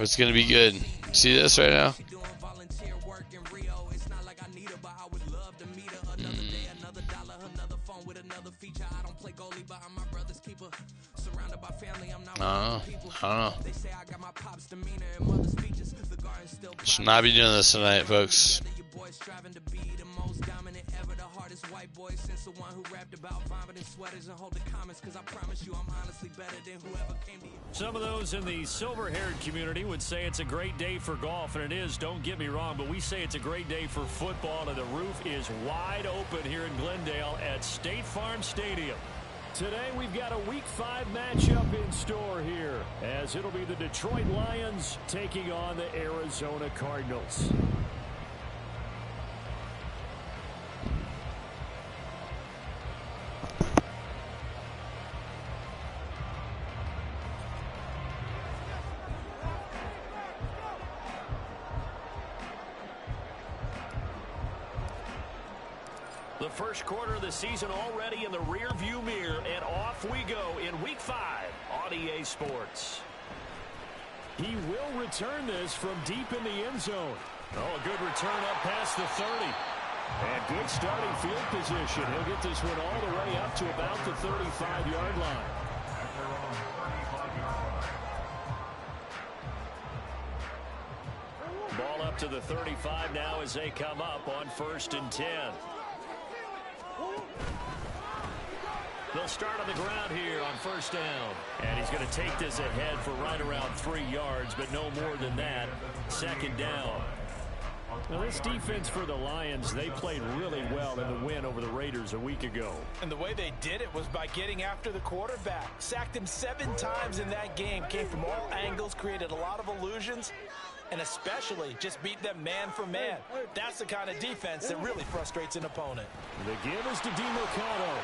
It's going to be good. See this right now? I don't know. Should not be doing this tonight, folks. Some of those in the silver-haired community would say it's a great day for golf, and it is, don't get me wrong, but we say it's a great day for football, and the roof is wide open here in Glendale at State Farm Stadium. Today we've got a Week 5 matchup in store here, as it'll be the Detroit Lions taking on the Arizona Cardinals. The first quarter of the season already in the rear-view mirror, and off we go in Week 5 on EA Sports. He will return this from deep in the end zone. Oh, a good return up past the 30. And good starting field position. He'll get this one all the way up to about the 35-yard line. Ball up to the 35 now as they come up on 1st and 10. They'll start on the ground here on 1st down. And he's going to take this ahead for right around 3 yards, but no more than that. 2nd down. Now, this defense for the Lions, they played really well in the win over the Raiders a week ago. And the way they did it was by getting after the quarterback. Sacked him 7 times in that game. Came from all angles, created a lot of illusions, and especially just beat them man for man. That's the kind of defense that really frustrates an opponent. The give is to DeMercado.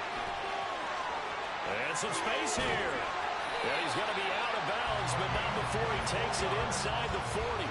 And some space here. And he's going to be out of bounds, but not before he takes it inside the 40.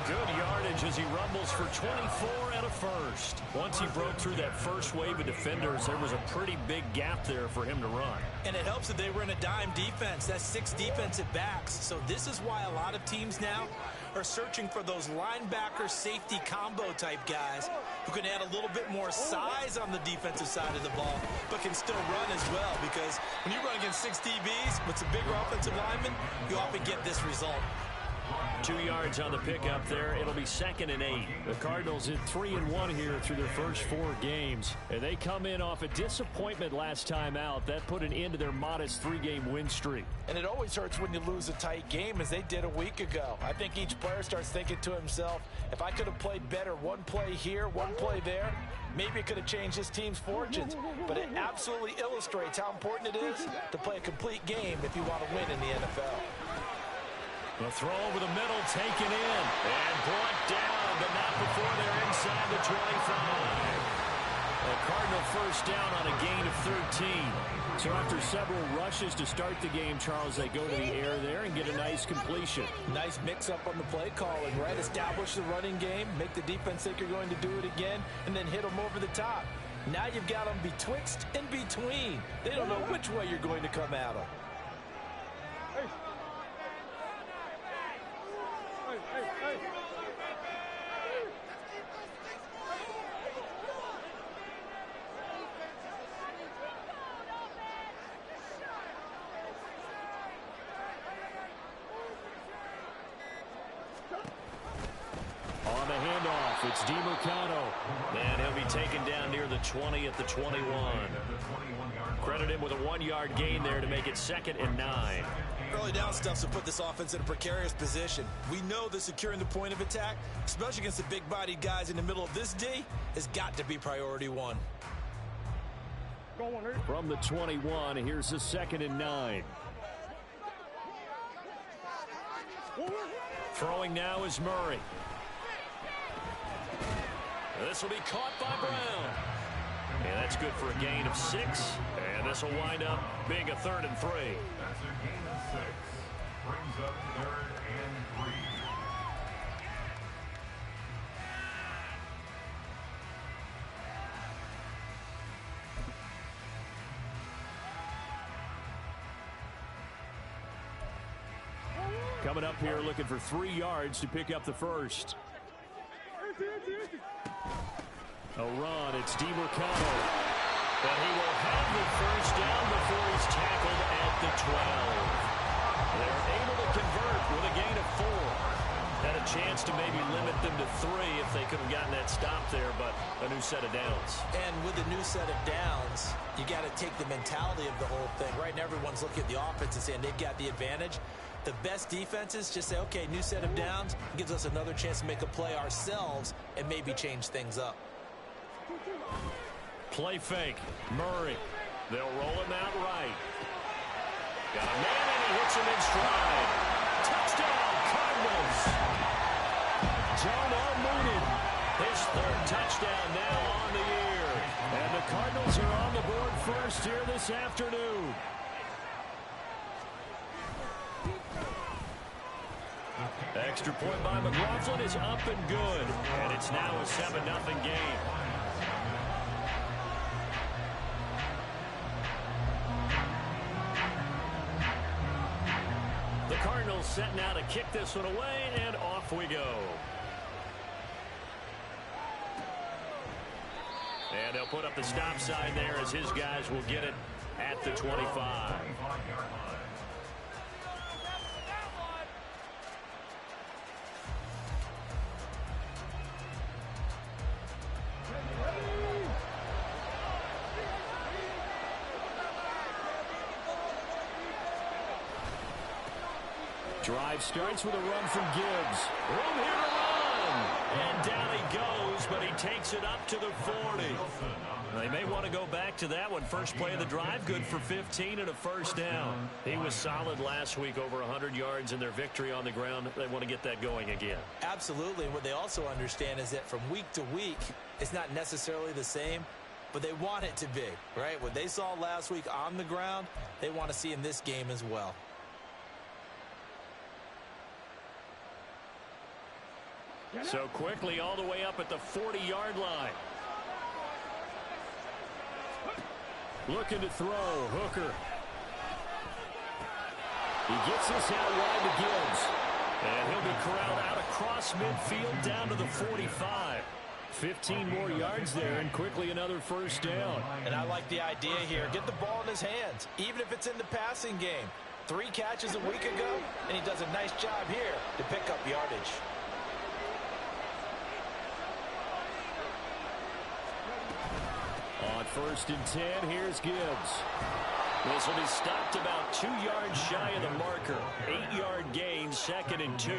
Good yardage as he rumbles for 24 and a first. Once he broke through that first wave of defenders, there was a pretty big gap there for him to run. And it helps that they were in a dime defense. That's 6 defensive backs. So this is why a lot of teams now are searching for those linebacker safety combo type guys who can add a little bit more size on the defensive side of the ball, but can still run as well, because when you run against 6 DBs with some bigger offensive linemen, you often get this result. 2 yards on the pickup there. It'll be 2nd and 8. The Cardinals hit 3-1 here through their first 4 games. And they come in off a disappointment last time out. That put an end to their modest 3-game win streak. And it always hurts when you lose a tight game, as they did a week ago. I think each player starts thinking to himself, if I could have played better one play here, one play there, maybe it could have changed this team's fortunes. But it absolutely illustrates how important it is to play a complete game if you want to win in the NFL. The throw over the middle, taken in, and brought down, but not before they're inside the 25. A Cardinal first down on a gain of 13. So after several rushes to start the game, Charles, they go to the air there and get a nice completion. Nice mix-up on the play calling, right? Establish the running game, make the defense think you're going to do it again, and then hit them over the top. Now you've got them betwixt and between. They don't know which way you're going to come at them. On the handoff, it's DeMercado. And he'll be taken down near the 20 at the 21. Credit him with a 1-yard gain there to make it 2nd and 9. Early down stuffs will put this offense in a precarious position. We know that securing the point of attack, especially against the big-bodied guys in the middle of this D, has got to be priority 1. From the 21, here's the 2nd and 9. Throwing now is Murray. This will be caught by Brown. And that's good for a gain of 6. And this will wind up being a 3rd and 3. That's a gain of 6. Brings up 3rd and 3. Coming up here looking for 3 yards to pick up the first. A run. It's DeMarcano. But he will have the first down before he's tackled at the 12. They're able to convert with a gain of 4. Had a chance to maybe limit them to 3 if they could have gotten that stop there, but a new set of downs. And with a new set of downs, you got to take the mentality of the whole thing. Right now, everyone's looking at the offense and saying they've got the advantage. The best defenses just say, okay, new set of downs, gives us another chance to make a play ourselves and maybe change things up. Play fake. Murray. They'll roll him out right. Got a man and he hits him in stride. Touchdown, Cardinals. Darnell Mooney. His 3rd touchdown now on the year. And the Cardinals are on the board first here this afternoon. Extra point by McLaughlin is up and good. And it's now a 7-0 game. The Cardinals set now to kick this one away, and off we go. And they'll put up the stop sign there as his guys will get it at the 25. Drive starts with a run from Gibbs. Room here to run. And down he goes, but he takes it up to the 40. They may want to go back to that one. First play of the drive, good for 15 and a first down. He was solid last week, over 100 yards in their victory on the ground. They want to get that going again. Absolutely. And what they also understand is that from week to week, it's not necessarily the same, but they want it to be, right? What they saw last week on the ground, they want to see in this game as well. So quickly all the way up at the 40-yard line. Looking to throw. Hooker. He gets this out wide to Gibbs. And he'll be corralled out across midfield down to the 45. 15 more yards there, and quickly another first down. And I like the idea here. Get the ball in his hands, even if it's in the passing game. 3 catches a week ago, and he does a nice job here to pick up yardage. On 1st and 10, here's Gibbs. This will be stopped about 2 yards shy of the marker. 8-yard gain, 2nd and 2.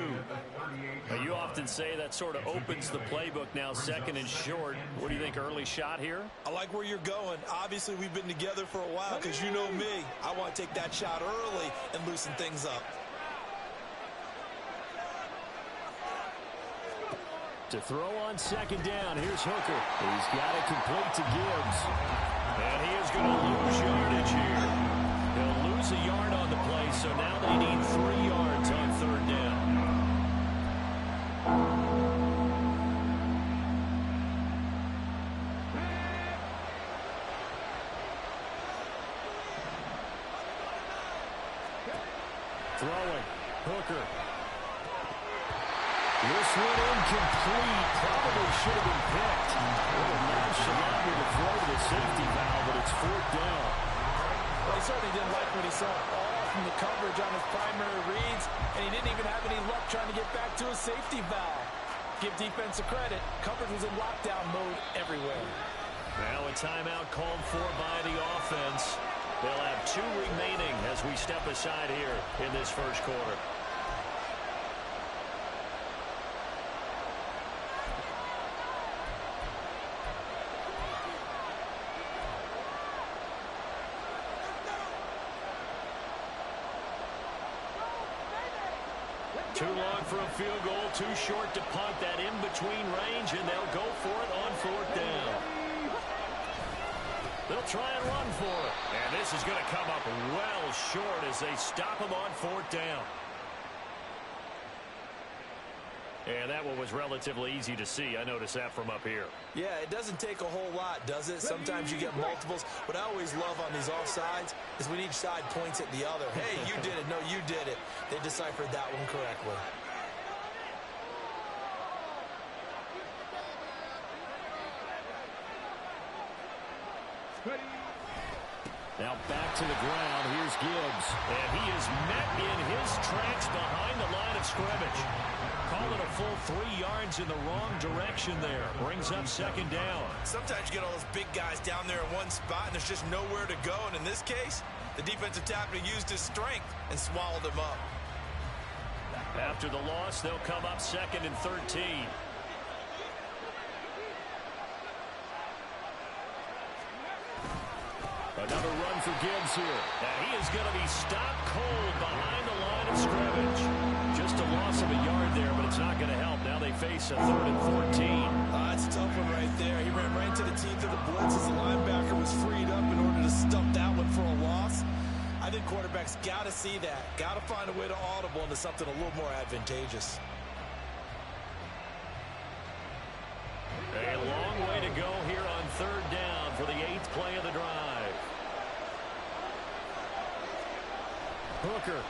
Now, you often say that sort of opens the playbook now, 2nd and short. What do you think, early shot here? I like where you're going. Obviously, we've been together for a while because you know me. I want to take that shot early and loosen things up. To throw on 2nd down, here's Hooker. He's got it complete to Gibbs. And he is going to lose yardage here. He'll lose a yard on the play, so now they need 3 yards on 3rd down. Throwing. Hooker. This one incomplete. Probably should have been picked. What a nonchalant to throw to the safety valve, but it's 4th down. Well, he certainly didn't like what he saw all from the coverage on his primary reads, and he didn't even have any luck trying to get back to his safety valve. Give defense a credit. Coverage was in lockdown mode everywhere. Now a timeout called for by the offense. They'll have 2 remaining as we step aside here in this first quarter. Too long for a field goal, too short to punt. That in-between range, and they'll go for it on 4th down. They'll try and run for it. And this is going to come up well short as they stop him on 4th down. And that one was relatively easy to see. I noticed that from up here. Yeah, it doesn't take a whole lot, does it? Sometimes you get multiples. What I always love on these offsides is when each side points at the other. Hey, you did it. No, you did it. They deciphered that one correctly. Now back to the ground. Here's Gibbs. And he is met in his tracks behind the line of scrimmage. Call it a full 3 yards in the wrong direction there. Brings up second down. Sometimes you get all those big guys down there in one spot, and there's just nowhere to go. And in this case, the defensive tackle used his strength and swallowed him up. After the loss, they'll come up 2nd and 13. Another run for Gibbs here. And he is going to be stopped cold behind the line of scrimmage. Just a loss of a yard there, but it's not going to help. Now they face a 3rd and 14. That's a tough one right there. He ran right into the teeth of the blitz as the linebacker was freed up in order to stump that one for a loss. I think quarterbacks got to see that. Got to find a way to audible into something a little more advantageous. A long way to go here on 3rd down for the 8th play of the drive. Hooker.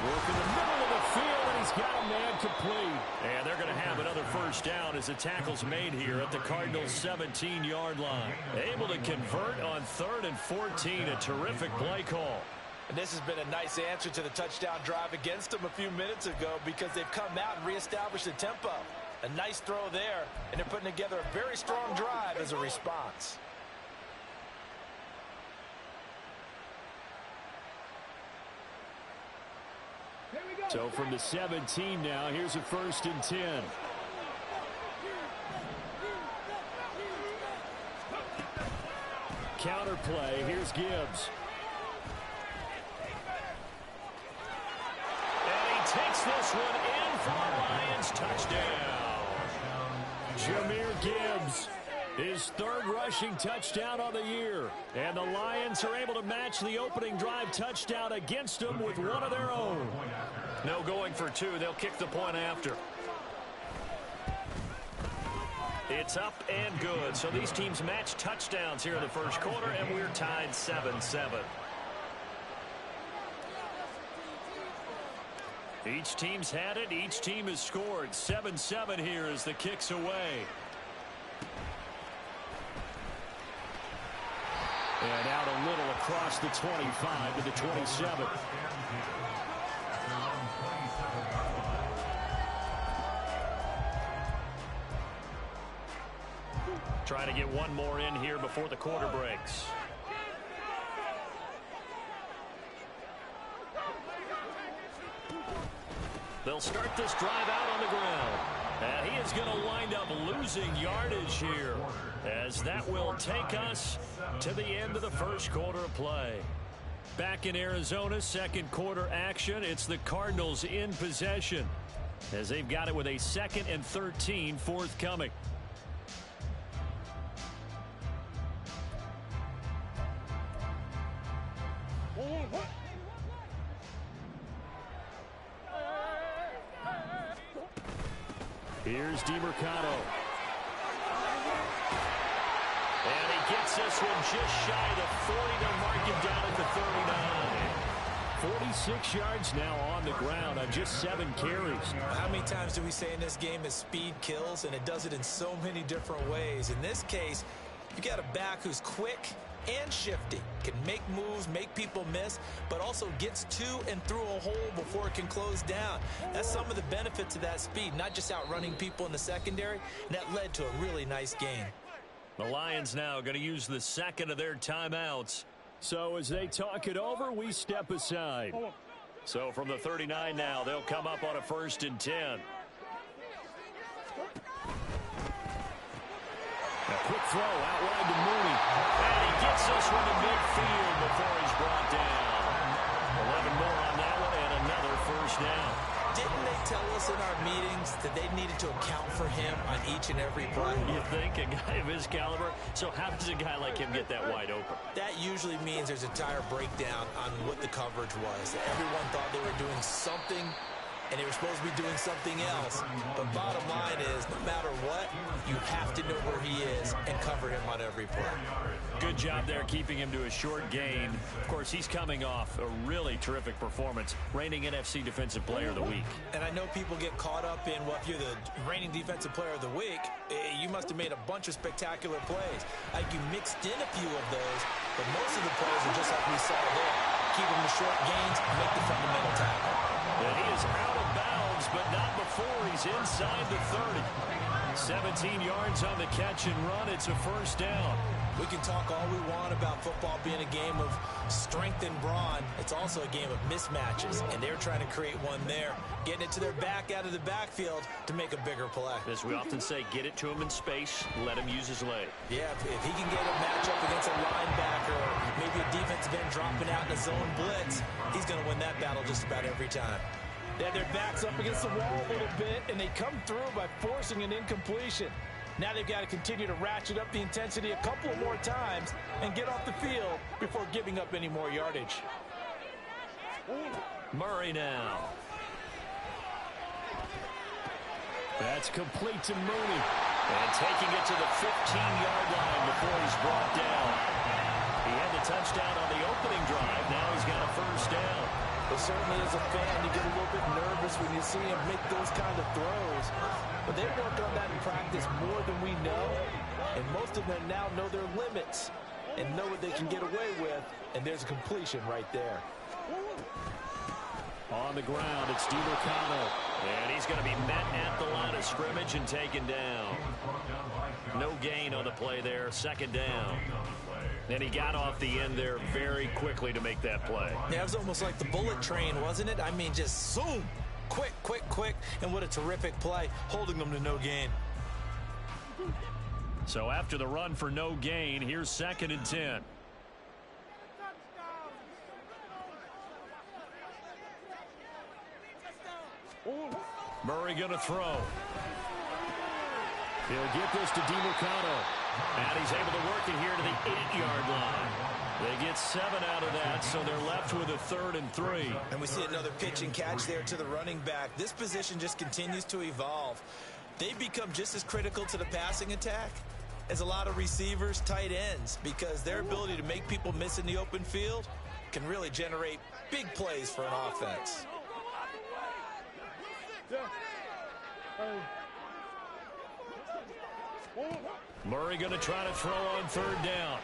Work in the middle of the field, and he's got a man complete. And they're going to have another first down as the tackle's made here at the Cardinals' 17-yard line. Able to convert on 3rd and 14. A terrific play call. And this has been a nice answer to the touchdown drive against them a few minutes ago because they've come out and reestablished the tempo. A nice throw there, and they're putting together a very strong drive as a response. So from the 17 now, here's a 1st and 10. Counter play, here's Gibbs. And he takes this one in for a Lions touchdown. Jahmyr Gibbs, his 3rd rushing touchdown on the year. And the Lions are able to match the opening drive touchdown against them with one of their own. No going for 2. They'll kick the point after. It's up and good. So these teams match touchdowns here in the first quarter, and we're tied 7-7. Each team's had it. Each team has scored. 7-7 here as the kick's away. And out a little across the 25 to the 27. Trying to get one more in here before the quarter breaks. They'll start this drive out on the ground. And he is going to wind up losing yardage here, as that will take us to the end of the first quarter of play. Back in Arizona, 2nd quarter action. It's the Cardinals in possession, as they've got it with a 2nd and 13 forthcoming. Here's DeMercado. And he gets this one just shy of the 40. They'll mark him down at the 39. 46 yards now on the ground on just 7 carries. How many times do we say in this game is speed kills, and it does it in so many different ways. In this case, you got a back who's quick and shifty, can make moves, make people miss, but also gets to and through a hole before it can close down. That's some of the benefits of that speed, not just outrunning people in the secondary, and that led to a really nice game. The Lions now going to use the 2nd of their timeouts. So as they talk it over, we step aside. So from the 39 now, they'll come up on a 1st and 10. A quick throw out wide to Mooney. And he gets this one to midfield before he's brought down. 11 more on that one and another 1st down. Didn't they tell us in our meetings that they needed to account for him on each and every play? You think a guy of his caliber? So how does a guy like him get that wide open? That usually means there's a tire breakdown on what the coverage was. Everyone thought they were doing something and they were supposed to be doing something else. But bottom line is, no matter what, you have to know where he is and cover him on every play. Good job there keeping him to a short gain. Of course, he's coming off a really terrific performance, reigning NFC Defensive Player of the Week. And I know people get caught up in, well, if you're the reigning Defensive Player of the Week, you must have made a bunch of spectacular plays. Like you mixed in a few of those, but most of the plays are just like we saw there. Keep them to short gains, make the fundamental tackle. And he is out of bounds, but not before he's inside the 30. 17 yards on the catch and run. It's a first down. We can talk all we want about football being a game of strength and brawn. It's also a game of mismatches, and they're trying to create one there, getting it to their back out of the backfield to make a bigger play. As we often say, get it to him in space, let him use his leg. Yeah, if he can get a matchup against a linebacker or maybe a defensive end dropping out in a zone blitz, he's going to win that battle just about every time. They have their backs up against the wall a little bit, and they come through by forcing an incompletion. Now they've got to continue to ratchet up the intensity a couple of more times and get off the field before giving up any more yardage. Murray now. That's complete to Mooney. And taking it to the 15-yard line before he's brought down. He had the touchdown on the opening drive. Now he's got a first down. But certainly as a fan, you get a little bit nervous when you see him make those kind of throws. But they work on that in practice more than we know. And most of them now know their limits and know what they can get away with. And there's a completion right there. On the ground, it's DiMercado. And he's going to be met at the line of scrimmage and taken down. No gain on the play there. Second down. And he got off the end there very quickly to make that play. Yeah, it was almost like the bullet train, wasn't it? I mean, just zoom. Quick, quick, quick. And what a terrific play, holding them to no gain. So after the run for no gain, here's 2nd and 10. Murray going to throw. He'll get this to DiMercado. And he's able to work it here to the 8-yard line. They get 7 out of that, so they're left with a 3rd and 3. And we see another pitch and catch there to the running back. This position just continues to evolve. They become just as critical to the passing attack as a lot of receivers, tight ends, because their ability to make people miss in the open field can really generate big plays for an offense. Murray going to try to throw on 3rd down.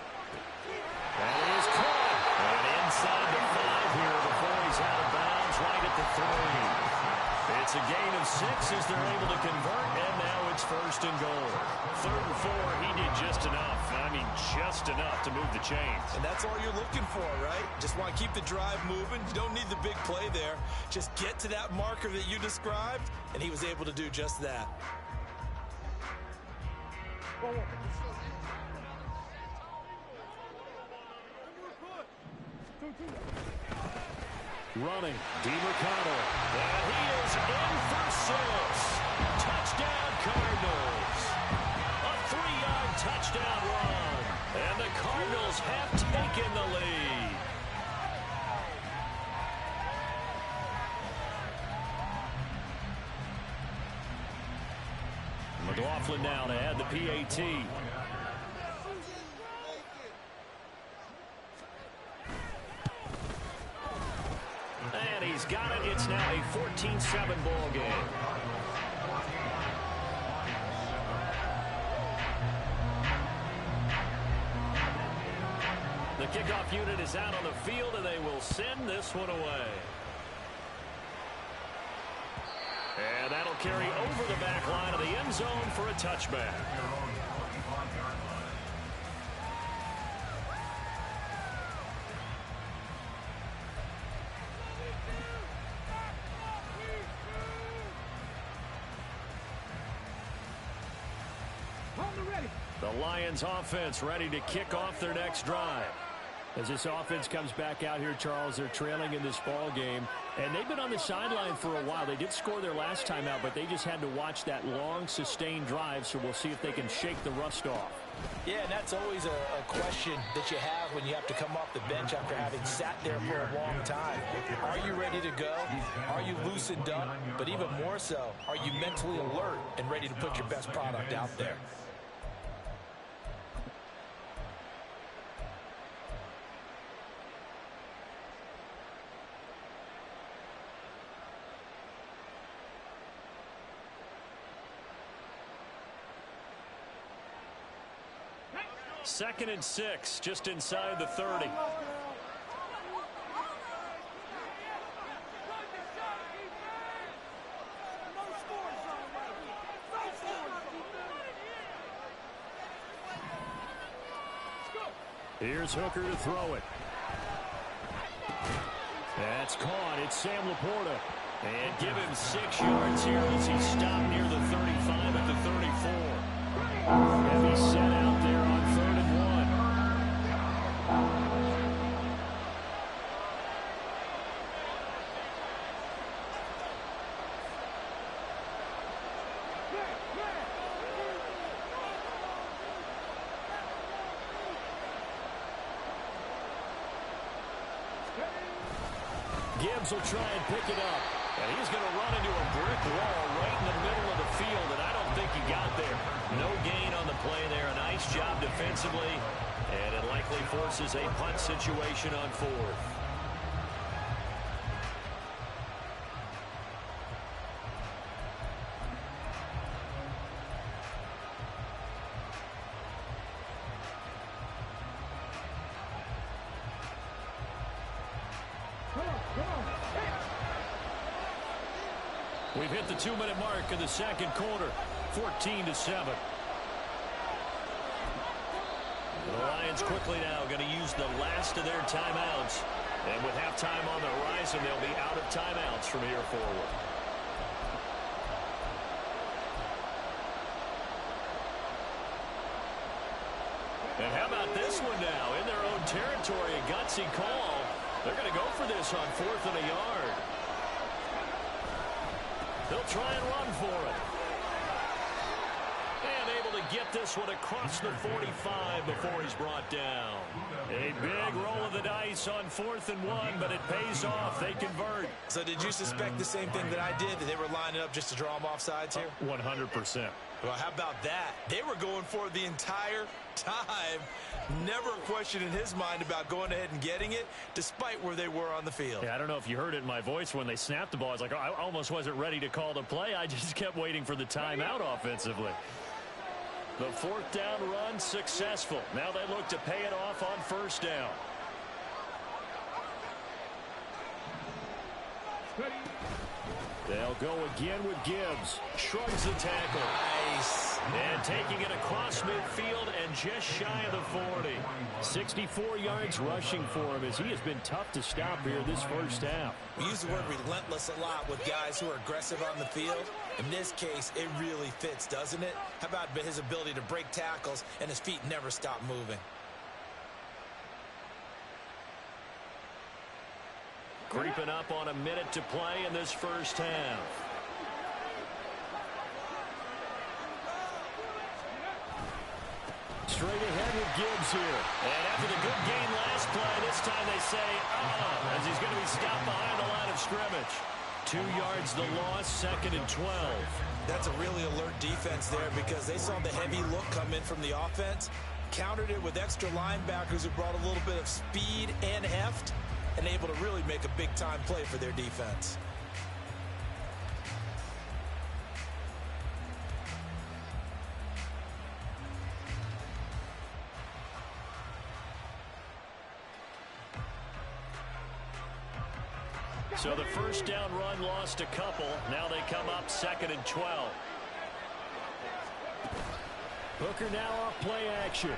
And it is caught. And inside the 5 here before he's out of bounds right at the 3. It's a gain of 6 as they're able to convert, and now it's 1st and goal. 3rd and 4, he did just enough. I mean, just enough to move the chains. And that's all you're looking for, right? Just want to keep the drive moving. You don't need the big play there. Just get to that marker that you described, and he was able to do just that. Running, DiMercado. And he is in for 6. Touchdown, Cardinals. A 3-yard touchdown run. And the Cardinals have taken the lead. McLaughlin now to add the PAT. And he's got it. It's now a 14-7 ball game. The kickoff unit is out on the field, and they will send this one away. And that'll carry over the back line of the end zone for a touchback. The Lions offense ready to kick off their next drive. As this offense comes back out here, Charles, they're trailing in this ball game. And they've been on the sideline for a while. They did score their last time out, but they just had to watch that long, sustained drive, so we'll see if they can shake the rust off. Yeah, and that's always a question that you have when you have to come off the bench after having sat there for a long time. Are you ready to go? Are you loosened up? But even more so, are you mentally alert and ready to put your best product out there? Second and 6, just inside the 30. Here's Hooker to throw it. That's caught. It's Sam Laporta. And give him 6 yards here as he stopped near the 35 at the 34. Heavy set out there on 3rd and 1. Gibbs will try and pick it up. And he's going to run into a brick wall right in the middle of the field, and I don't think he got there. No gain on the play there. A nice job defensively, and it likely forces a punt situation on 4th. We've hit the 2-minute mark in the second quarter, 14-7. The Lions quickly now going to use the last of their timeouts. And with halftime on the horizon, they'll be out of timeouts from here forward. And how about this one now? In their own territory, a gutsy call. They're going to go for this on 4th and a yard. They'll try and run for it. And able to get this one across the 45 before he's brought down. A big roll of the dice on 4th and 1, but it pays off. They convert. So did you suspect the same thing that I did, that they were lining up just to draw them off sides here? 100%. Well, how about that? They were going for it the entire time. Never a question in his mind about going ahead and getting it, despite where they were on the field. Yeah, I don't know if you heard it in my voice when they snapped the ball. I was like, oh, I almost wasn't ready to call the play. I just kept waiting for the timeout offensively. The 4th down run successful. Now they look to pay it off on 1st down. They'll go again with Gibbs. Shrugs the tackle. Nice. And taking it across midfield and just shy of the 40. 64 yards rushing for him as he has been tough to stop here this first half. We use the word relentless a lot with guys who are aggressive on the field. In this case, it really fits, doesn't it? How about his ability to break tackles and his feet never stop moving? Creeping up on a minute to play in this first half. Straight ahead with Gibbs here. And after the good gain last play, this time they say, as he's going to be stopped behind the line of scrimmage. 2 yards the loss, 2nd and 12. That's a really alert defense there because they saw the heavy look come in from the offense, countered it with extra linebackers who brought a little bit of speed and heft, and able to really make a big-time play for their defense. So the first down run lost a couple. Now they come up 2nd and 12. Hooker now off play action.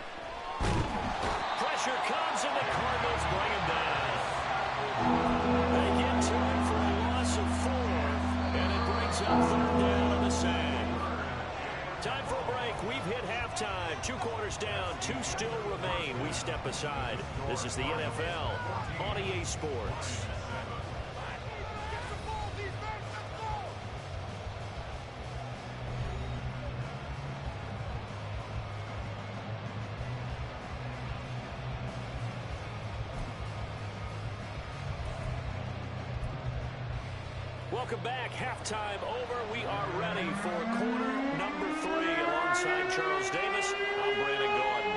Pressure comes and the Cardinals bring him down. They get to him for a loss of 4, and it brings up 3rd down on the sag. Time for a break. We've hit halftime. 2 quarters down, 2 still remain. We step aside. This is the NFL on EA Sports. Welcome back. Halftime over. We are ready for quarter number 3. Alongside Charles Davis, I'm Brandon Gordon.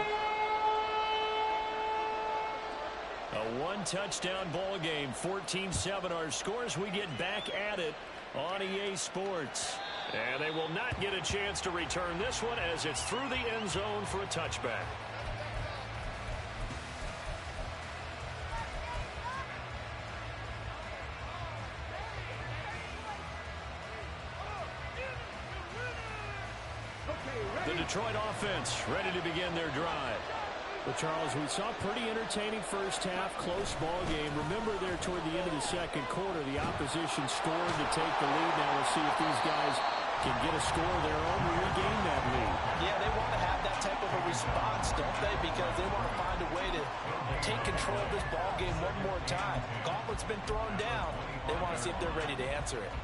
A one-touchdown ball game, 14-7 our scores. We get back at it on EA Sports. And they will not get a chance to return this one as it's through the end zone for a touchback. The Detroit offense ready to begin their drive. Well, Charles, we saw a pretty entertaining first half, close ball game. Remember there toward the end of the second quarter, the opposition scored to take the lead. Now we'll see if these guys can get a score of their own and regain that lead. Yeah, they want to have that type of a response, don't they? Because they want to find a way to take control of this ball game one more time. Gauntlet's been thrown down. They want to see if they're ready to answer it.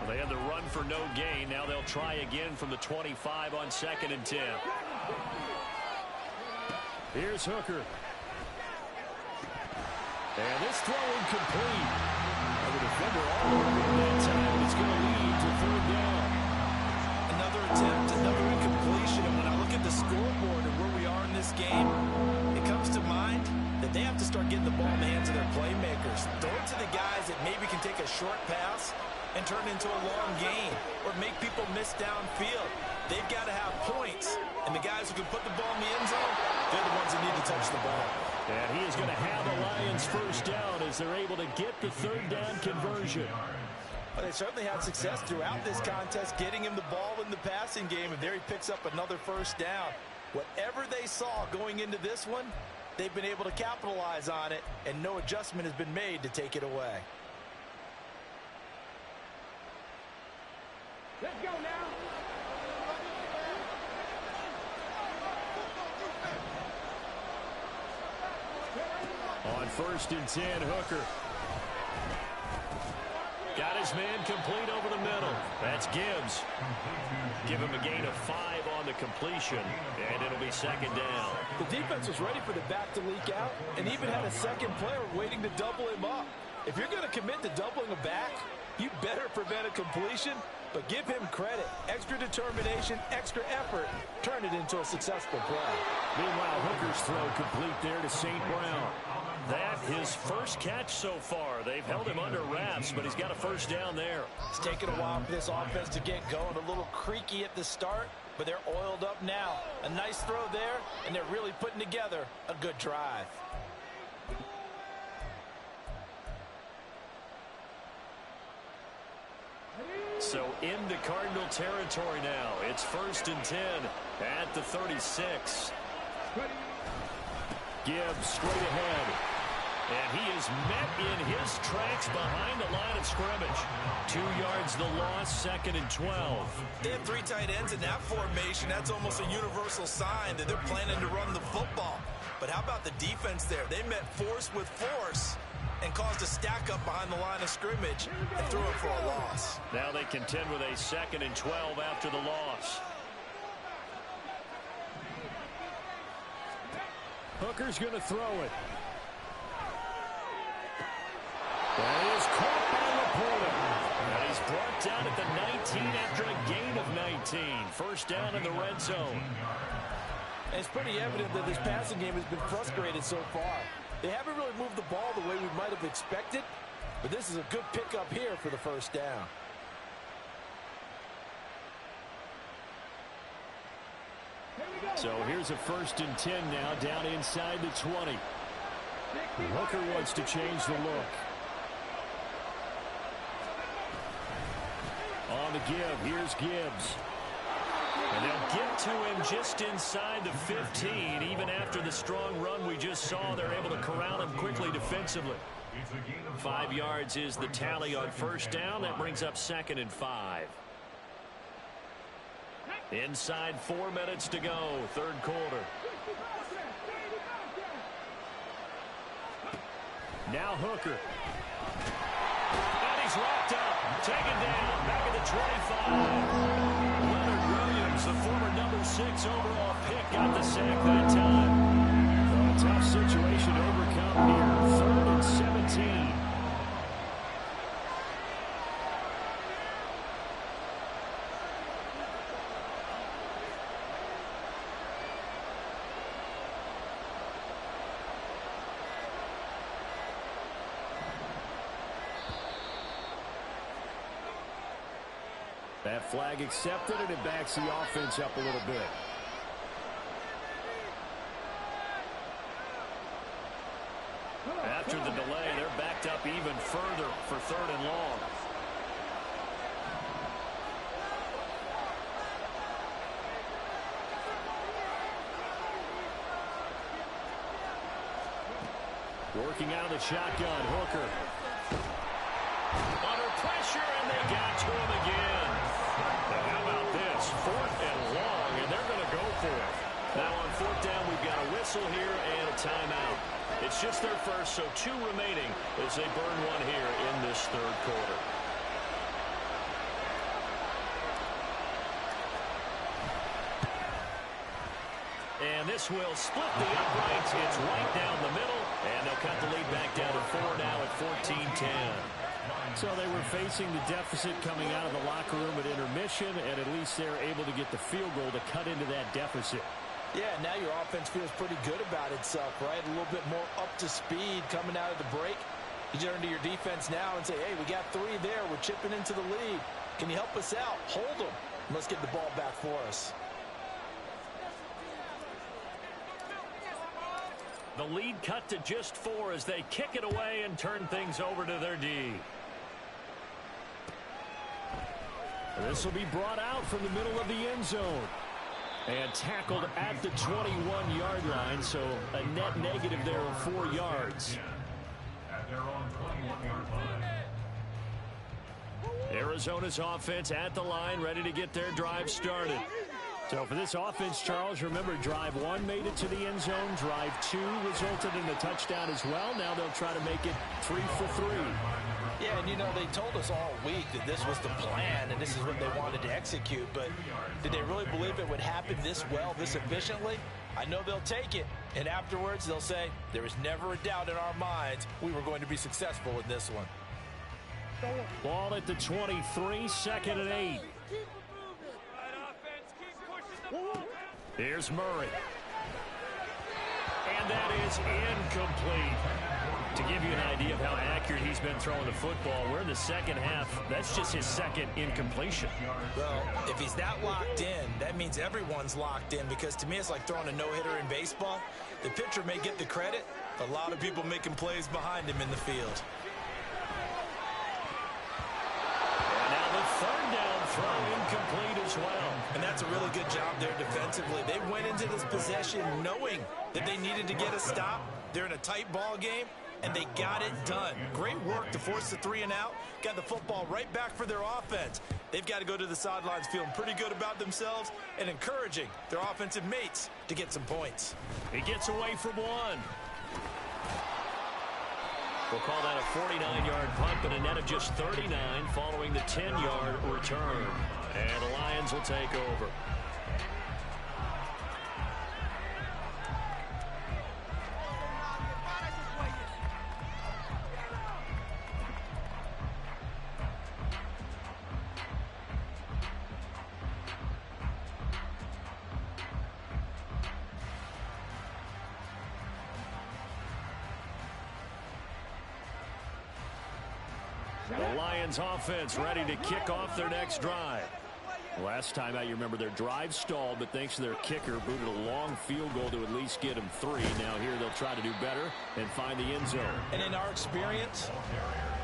They had the run for no gain. Now they'll try again from the 25 on 2nd and 10. Here's Hooker. And this throw incomplete. The defender all over him that time. It's going to lead to 3rd down. Another attempt, another incompletion. And when I look at the scoreboard and where we are in this game, it comes to mind that they have to start getting the ball in the hands of their playmakers. Throw it to the guys that maybe can take a short pass and turn into a long gain or make people miss downfield. They've got to have points, and the guys who can put the ball in the end zone, they're the ones that need to touch the ball. And he is going to have the Lions first down as they're able to get the 3rd down conversion. But they certainly had success throughout this contest, getting him the ball in the passing game, and there he picks up another first down. Whatever they saw going into this one, they've been able to capitalize on it, and no adjustment has been made to take it away. Let's go now. On 1st and 10, Hooker. Got his man complete over the middle. That's Gibbs. Give him a gain of 5 on the completion, and it'll be 2nd down. The defense was ready for the back to leak out and even had a second player waiting to double him up. If you're going to commit to doubling a back, you better prevent a completion, but give him credit. Extra determination, extra effort, turn it into a successful play. Meanwhile, Hooker's throw complete there to St. Brown. That his first catch so far. They've held him under wraps, but he's got a first down there. It's taken a while for this offense to get going. A little creaky at the start, but they're oiled up now. A nice throw there, and they're really putting together a good drive. So into Cardinal territory now. It's 1st and 10 at the 36. Gibbs straight ahead. And he is met in his tracks behind the line of scrimmage. 2 yards the loss, 2nd and 12. They have 3 tight ends in that formation. That's almost a universal sign that they're planning to run the football. But how about the defense there? They met force with force and caused a stack up behind the line of scrimmage and threw it for a loss. Now they contend with a 2nd and 12 after the loss. Hooker's going to throw it. That is caught by Laporta. And he's brought down at the 19 after a gain of 19. First down in the red zone. And it's pretty evident that this passing game has been frustrated so far. They haven't really moved the ball the way we might have expected, but this is a good pickup here for the first down. So here's a 1st and 10 now, down inside the 20. Hooker wants to change the look. On the give, here's Gibbs. And they'll get to him just inside the 15. Even after the strong run we just saw, they're able to corral him quickly defensively. 5 yards is the tally on first down. That brings up 2nd and 5. Inside 4 minutes to go, 3rd quarter. Now Hooker. And he's wrapped up. Taken down. Back at the 25. Leonard Williams, The former number 6 overall pick got the sack that time. A tough situation to overcome here. 3rd and 17. That flag accepted, and it backs the offense up a little bit. After the delay, they're backed up even further for 3rd and long. Working out of the shotgun, Hooker. Under pressure, and they got to him again. Now, how about this? 4th and long, and they're going to go for it. Now, on 4th down, we've got a whistle here and a timeout. It's just their first, so 2 remaining as they burn one here in this 3rd quarter. And this will split the uprights. It's right down the middle, and they'll cut the lead back down to 4 now at 14-10. So they were facing the deficit coming out of the locker room at intermission, and at least they're able to get the field goal to cut into that deficit. Yeah, now your offense feels pretty good about itself, right? A little bit more up to speed coming out of the break. You turn to your defense now and say, hey, we got 3 there. We're chipping into the lead. Can you help us out? Hold them. Let's get the ball back for us. The lead cut to just 4 as they kick it away and turn things over to their D. This will be brought out from the middle of the end zone. And tackled at the 21-yard line, so a net negative there of 4 yards. Arizona's offense at the line, ready to get their drive started. So for this offense, Charles, remember, drive 1 made it to the end zone. Drive 2 resulted in a touchdown as well. Now they'll try to make it 3 for 3. Yeah, and you know, they told us all week that this was the plan and this is what they wanted to execute, but did they really believe it would happen this well, this efficiently? I know they'll take it, and afterwards they'll say, there was never a doubt in our minds we were going to be successful in this one. Ball at the 23, 2nd and 8. Here's Murray. And that is incomplete. To give you an idea of how accurate he's been throwing the football, we're in the 2nd half. That's just his 2nd incompletion. Well, if he's that locked in, that means everyone's locked in, because to me it's like throwing a no-hitter in baseball. The pitcher may get the credit, but a lot of people making plays behind him in the field. And now the 3rd down throw incomplete as well. And that's a really good job there defensively. They went into this possession knowing that they needed to get a stop. They're in a tight ball game, and they got it done. Great work to force the 3 and out. Got the football right back for their offense. They've got to go to the sidelines feeling pretty good about themselves and encouraging their offensive mates to get some points. He gets away from 1. We'll call that a 49-yard punt, but a net of just 39 following the 10-yard return. And the Lions will take over. The Lions offense ready to kick off their next drive. Last time out, you remember their drive stalled, but thanks to their kicker, booted a long field goal to at least get them 3. Now here they'll try to do better and find the end zone. And in our experience,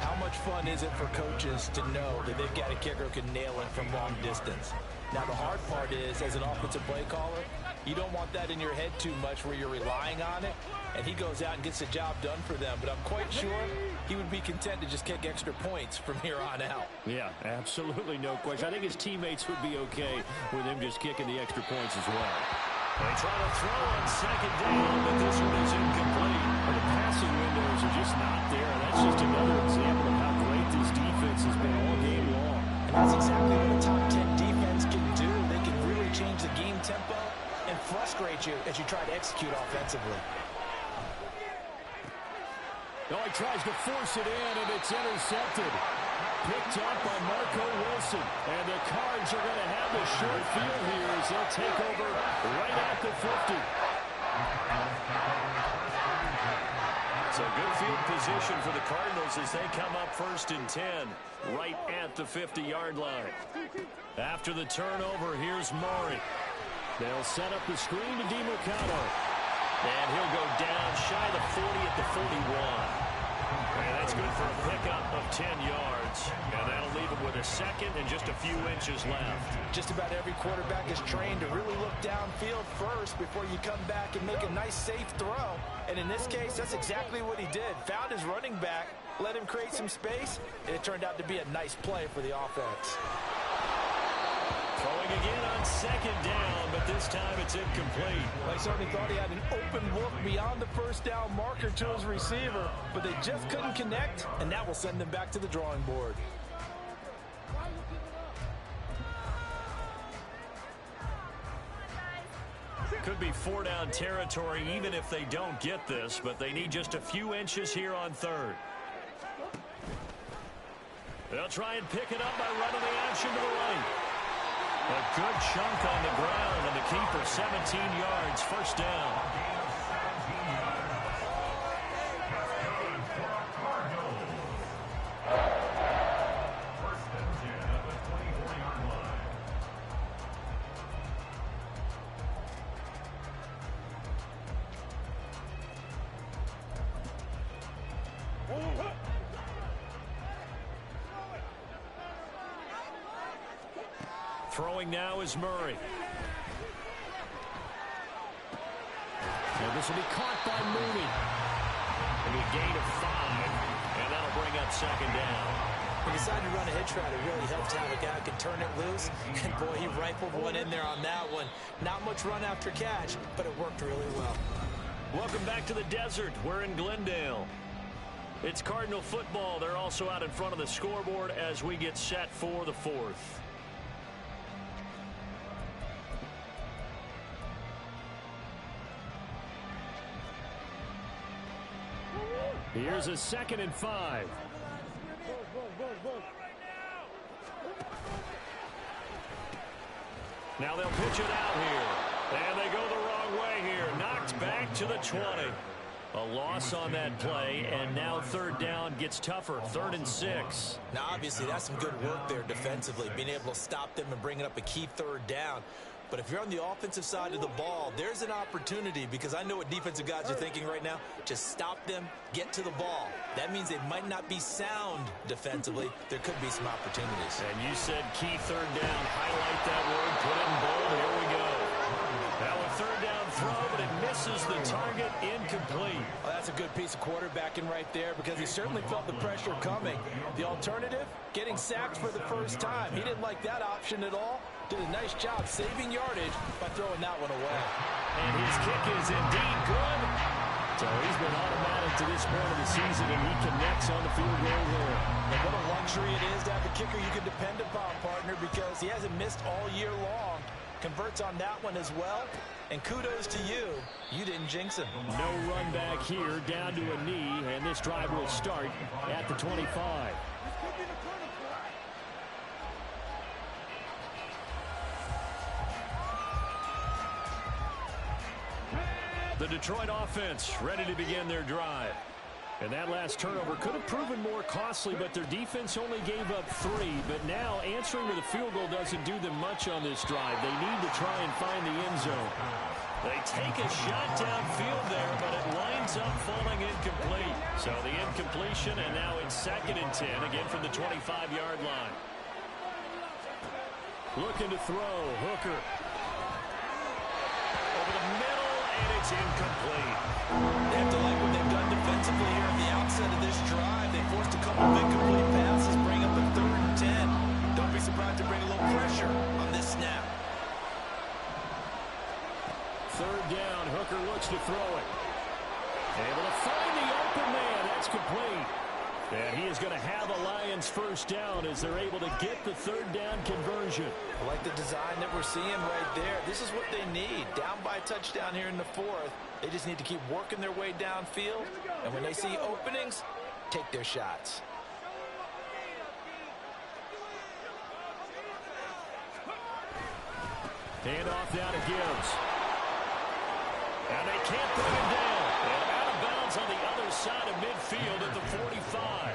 how much fun is it for coaches to know that they've got a kicker who can nail it from long distance? Now the hard part is, as an offensive play caller, you don't want that in your head too much where you're relying on it, and he goes out and gets the job done for them. But I'm quite sure he would be content to just kick extra points from here on out. Yeah, absolutely no question. I think his teammates would be okay with him just kicking the extra points as well. They try to throw on 2nd down, but this one is incomplete. The passing windows are just not there. That's just another example of how great this defense has been all game long. And that's exactly what a top 10 defense can do. They can really change the frustrate you as you try to execute offensively. No, he tries to force it in, and it's intercepted. Picked up by Marco Wilson. And the Cards are going to have the short field here as they'll take over right at the 50. So good field position for the Cardinals as they come up 1st and 10 right at the 50-yard line. After the turnover, here's Murray. They'll set up the screen to DeMarcano. And he'll go down shy of the 40 at the 41. And that's good for a pickup of 10 yards. And that'll leave him with a second and just a few inches left. Just about every quarterback is trained to really look downfield first before you come back and make a nice, safe throw. And in this case, that's exactly what he did. Found his running back, let him create some space, and it turned out to be a nice play for the offense. Throwing again on 2nd down, but this time it's incomplete. They certainly thought he had an open look beyond the 1st down marker to his receiver, but they just couldn't connect, and that will send them back to the drawing board. Could be 4-down territory even if they don't get this, but they need just a few inches here on 3rd. They'll try and pick it up by running the action to the right. A good chunk on the ground, and the keeper 17 yards, 1st down. Throwing now is Murray. And this will be caught by Mooney. It'll be a gain of 5, and that'll bring up 2nd down. He decided to run a hitch route. It really helped to have a guy who could turn it loose. And boy, he rifled one in there on that one. Not much run after catch, but it worked really well. Welcome back to the desert. We're in Glendale. It's Cardinal football. They're also out in front of the scoreboard as we get set for the 4th. Here's a 2nd and 5. Now they'll pitch it out here. And they go the wrong way here. Knocked back to the 20. A loss on that play, and now 3rd down gets tougher. 3rd and 6. Now, obviously, that's some good work there defensively, being able to stop them and bringing up a key 3rd down. But if you're on the offensive side of the ball, there's an opportunity, because I know what defensive guys are thinking right now. Just stop them, get to the ball. That means they might not be sound defensively. There could be some opportunities. And you said key 3rd down. Highlight that word. Put it in bold. Here we go. Now a 3rd down throw, but it misses the target. Incomplete. Well, that's a good piece of quarterbacking right there, because he certainly felt the pressure coming. The alternative, getting sacked for the 1st time. He didn't like that option at all. Did a nice job saving yardage by throwing that one away. And his kick is indeed good. So he's been automatic to this point of the season, and he connects on the field goal there. And what a luxury it is to have a kicker you can depend upon, partner, because he hasn't missed all year long. Converts on that one as well. And kudos to you. You didn't jinx him. No run back here, down to a knee, and this drive will start at the 25. The Detroit offense ready to begin their drive. And that last turnover could have proven more costly, but their defense only gave up 3. But now answering with a field goal doesn't do them much on this drive. They need to try and find the end zone. They take a shot downfield there, but it winds up falling incomplete. So the incompletion, and now it's 2nd and 10, again from the 25-yard line. Looking to throw, Hooker. Over the middle, and it's incomplete. They have to like what they've done defensively here at the outset of this drive. They forced a couple of incomplete passes, bring up a 3rd and 10. Don't be surprised to bring a little pressure on this snap. 3rd down, Hooker looks to throw it. Able to find the open man. That's complete. And he is going to have a Lions first down as they're able to get the third down conversion. I like the design that we're seeing right there. This is what they need. Down by a touchdown here in the fourth. They just need to keep working their way downfield. And when they see openings, take their shots. Hand off down to Gibbs. And they can't bring him down. And out of bounds on the other side of midfield at the 45.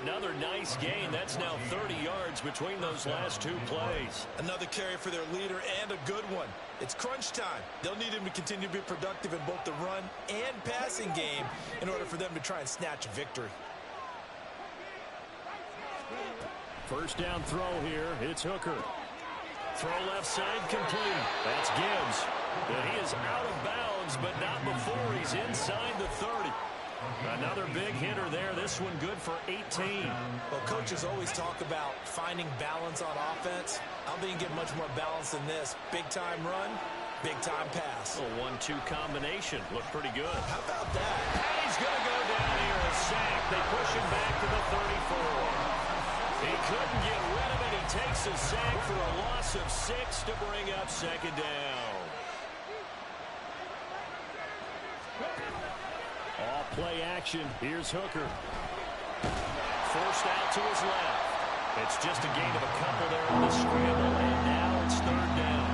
Another nice gain. That's now 30 yards between those last two plays. Another carry for their leader and a good one. It's crunch time. They'll need him to continue to be productive in both the run and passing game in order for them to try and snatch a victory. First down throw here. It's Hooker. Throw left side complete. That's Gibbs. And he is out of bounds, but not before he's inside the 30. Another big hitter there. This one good for 18. Well, coaches always talk about finding balance on offense. I don't think you get much more balance than this. Big-time run, big-time pass. A 1-2 combination. Looked pretty good. How about that? And he's going to go down here. A sack. They push him back to the 34. He couldn't get rid of it. He takes a sack for a loss of 6 to bring up second down. All play action. Here's Hooker. Forced out to his left. It's just a gain of a couple there on the scramble, and now it's third down.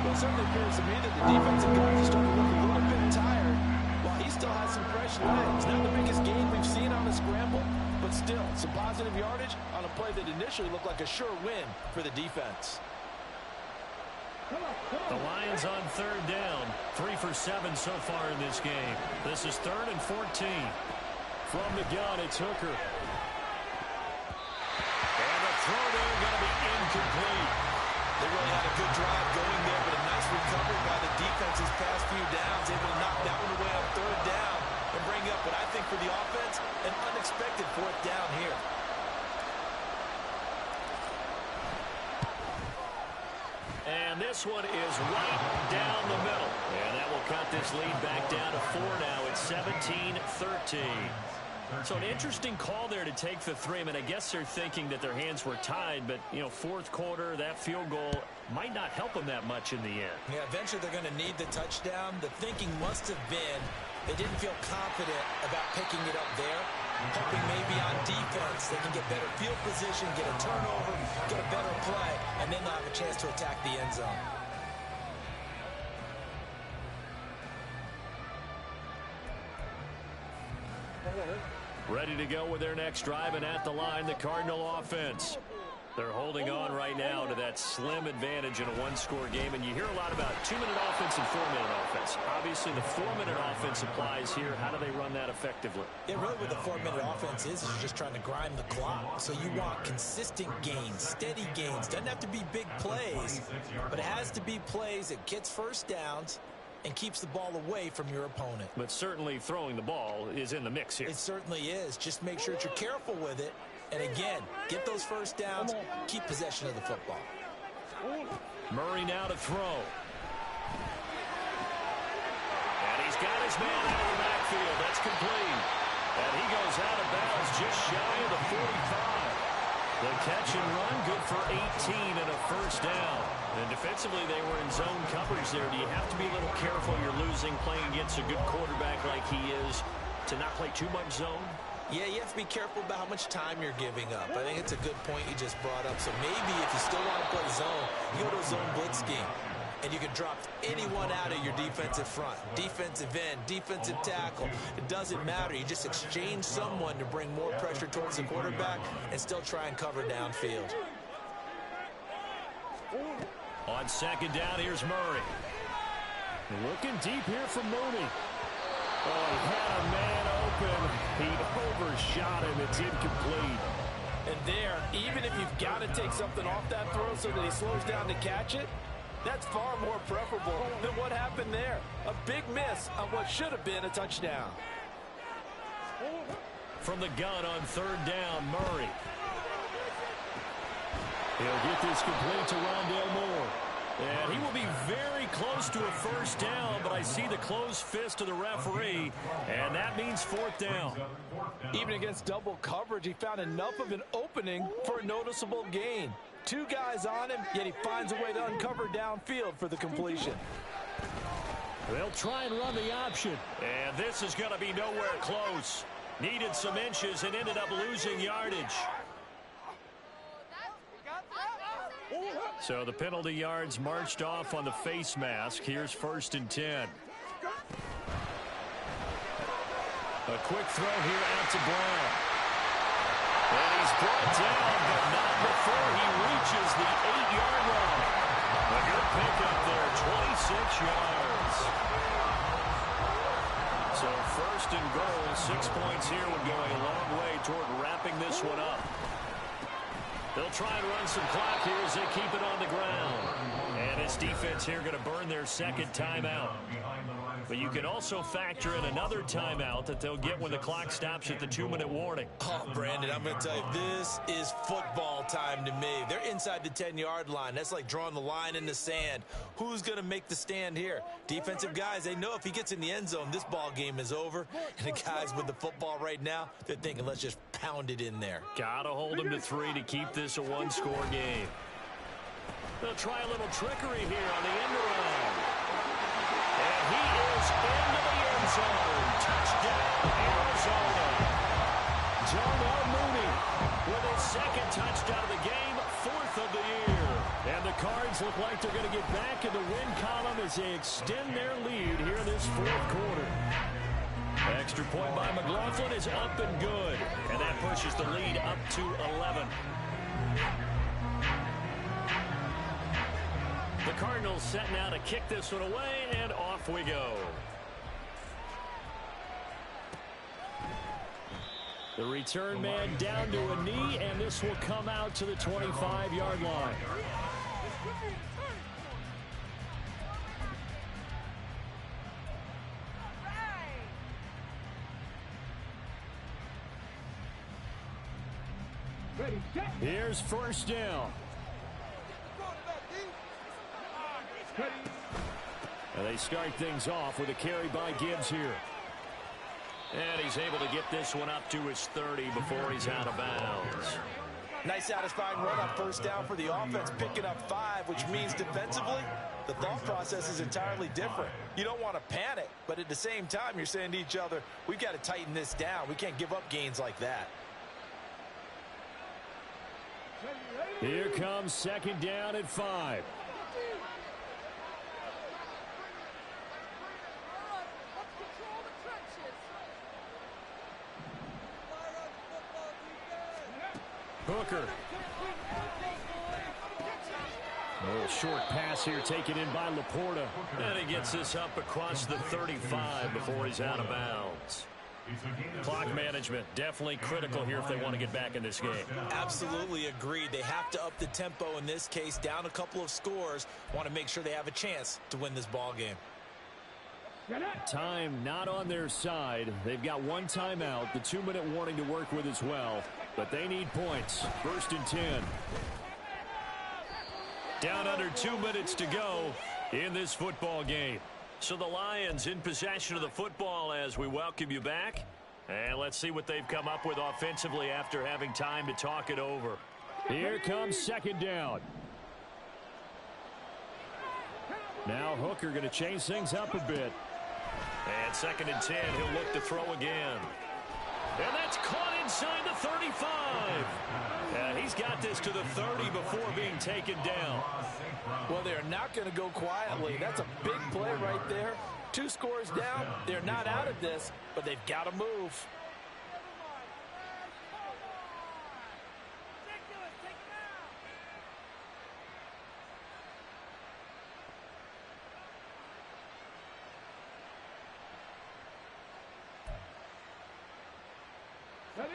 Well, it certainly appears to me that the defensive guys are starting to look a little bit tired, while he still has some fresh legs. Not the biggest gain we've seen on the scramble, but still some positive yardage on a play that initially looked like a sure win for the defense. The Lions on third down. 3 for 7 so far in this game. This is 3rd and 14. From the gun, it's Hooker. And the throw there going to be incomplete. They really had a good drive going there, but a nice recovery by the defense these past few downs, able to knock that one away on third down and bring up what I think for the offense, an unexpected fourth down here. And this one is right down the middle. And that will cut this lead back down to 4 now. It's 17-13. So an interesting call there to take the 3. I mean, I guess they're thinking that their hands were tied, but, you know, fourth quarter, that field goal might not help them that much in the end. Yeah, eventually they're going to need the touchdown. The thinking must have been they didn't feel confident about picking it up there, hoping maybe on defense they can get better field position, get a turnover, get a better play, and then they'll have a chance to attack the end zone. Ready to go with their next drive, and at the line, the Cardinal offense. They're holding on right now to that slim advantage in a one-score game, and you hear a lot about 2-minute offense and 4-minute offense. Obviously, the 4-minute offense applies here. How do they run that effectively? Yeah, really what the 4-minute offense is you're just trying to grind the clock. So you want consistent gains, steady gains. Doesn't have to be big plays, but it has to be plays that gets first downs and keeps the ball away from your opponent. But certainly throwing the ball is in the mix here. It certainly is. Just make sure that you're careful with it. And again, get those first downs, keep possession of the football. Murray now to throw. And he's got his man out of the backfield. That's complete. And he goes out of bounds just shy of the 45. The catch and run, good for 18 and a first down. And defensively, they were in zone coverage there. Do you have to be a little careful? You're losing, playing against a good quarterback like he is, to not play too much zone? Yeah, you have to be careful about how much time you're giving up. I think it's a good point you just brought up. So maybe if you still want to play zone, you go to a zone blitz scheme. And you can drop anyone out of your defensive front. Defensive end, defensive tackle. It doesn't matter. You just exchange someone to bring more pressure towards the quarterback and still try and cover downfield. On second down, here's Murray. Looking deep here for Mooney. Oh, he had a man open. He overshot him. It's incomplete. And there, even if you've got to take something off that throw so that he slows down to catch it, that's far more preferable than what happened there. A big miss on what should have been a touchdown. From the gun on third down, Murray. He'll get this complete to Rondale Moore. And he will be very close to a first down, but I see the closed fist of the referee, and that means fourth down. Even against double coverage, he found enough of an opening for a noticeable gain. Two guys on him, yet he finds a way to uncover downfield for the completion. They'll try and run the option. And this is going to be nowhere close. Needed some inches and ended up losing yardage. So the penalty yards marched off on the face mask. Here's 1st and 10. A quick throw here out to Brown. And he's brought down, but not before he reaches the 8-yard line. A good pickup there, 26 yards. So 1st and goal, 6 points here would go a long way toward wrapping this one up. They'll try and run some clock here as they keep it on the ground. And this defense here going to burn their second timeout. But you can also factor in another timeout that they'll get when the clock stops at the 2-minute warning. Oh, Brandon, I'm going to tell you, this is football time to me. They're inside the 10-yard line. That's like drawing the line in the sand. Who's going to make the stand here? Defensive guys, they know if he gets in the end zone, this ball game is over. And the guys with the football right now, they're thinking, let's just pound it in there. Got to hold them to 3 to keep this a one-score game. They'll try a little trickery here on the end around. And he is into the end zone. Touchdown, Arizona. Darnell Mooney with his second touchdown of the game, 4th of the year. And the Cards look like they're going to get back in the win column as they extend their lead here in this 4th quarter. Extra point by McLaughlin is up and good. And that pushes the lead up to 11. The Cardinals set now to kick this one away, and off we go. The return man down to a knee, and this will come out to the 25-yard line. Here's 1st down. And they start things off with a carry by Gibbs here. And he's able to get this one up to his 30 before he's out of bounds. Nice satisfying run on 1st down for the offense, picking up 5, which means defensively, the thought process is entirely different. You don't want to panic, but at the same time, you're saying to each other, we've got to tighten this down. We can't give up gains like that. Here comes 2nd down at 5. Hooker. A little short pass here taken in by Laporta. And he gets this up across the 35 before he's out of bounds. Clock management definitely critical here if they want to get back in this game. Absolutely agreed. They have to up the tempo in this case, down a couple of scores. Want to make sure they have a chance to win this ball game. Time not on their side. They've got one timeout, the 2-minute warning to work with as well. But they need points. 1st and 10. Down under 2 minutes to go in this football game. So the Lions in possession of the football as we welcome you back. And let's see what they've come up with offensively after having time to talk it over. Here comes 2nd down. Now Hooker going to change things up a bit. And 2nd and 10, he'll look to throw again. And that's caught inside the 35. He's got this to the 30 before being taken down. Well, they're not going to go quietly. That's a big play right there. 2 scores down. They're not out of this, but they've got to move.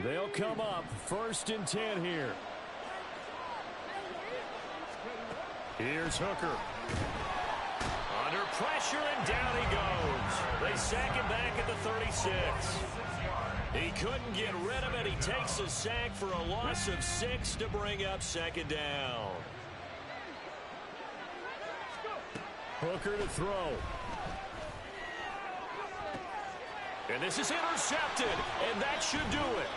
They'll come up 1st and 10 here. Here's Hooker. Under pressure, and down he goes. They sack him back at the 36. He couldn't get rid of it. He takes a sack for a loss of 6 to bring up 2nd down. Hooker to throw. And this is intercepted, and that should do it.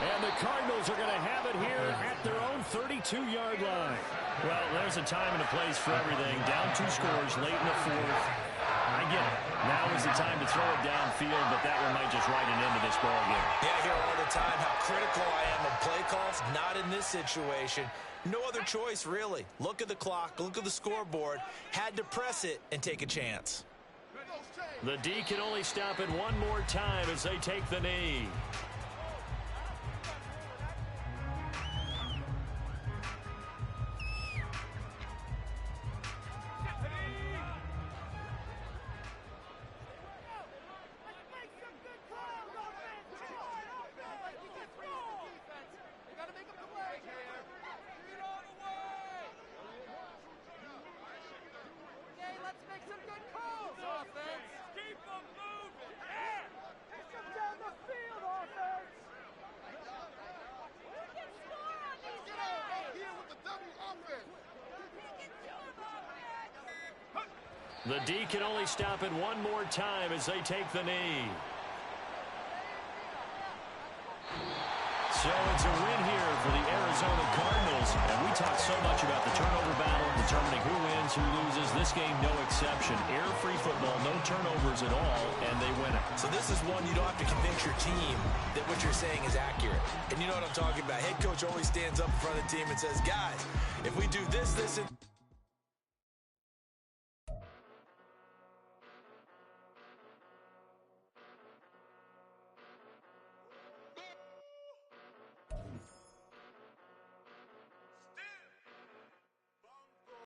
And the Cardinals are going to have it here at their own 32-yard line. Well, there's a time and a place for everything. Down 2 scores late in the fourth. I get it. Now is the time to throw it downfield, but that one might just write an end to this ball game. Yeah, I hear all the time how critical I am of play calls. Not in this situation. No other choice, really. Look at the clock. Look at the scoreboard. Had to press it and take a chance. The D can only stop it one more time as they take the knee. The D can only stop it one more time as they take the knee. So it's a win here for the Arizona Cardinals. And we talked so much about the turnover battle, determining who wins, who loses. This game, no exception. Error-free football, no turnovers at all, and they win it. So this is one you don't have to convince your team that what you're saying is accurate. And you know what I'm talking about. Head coach always stands up in front of the team and says, guys, if we do this, and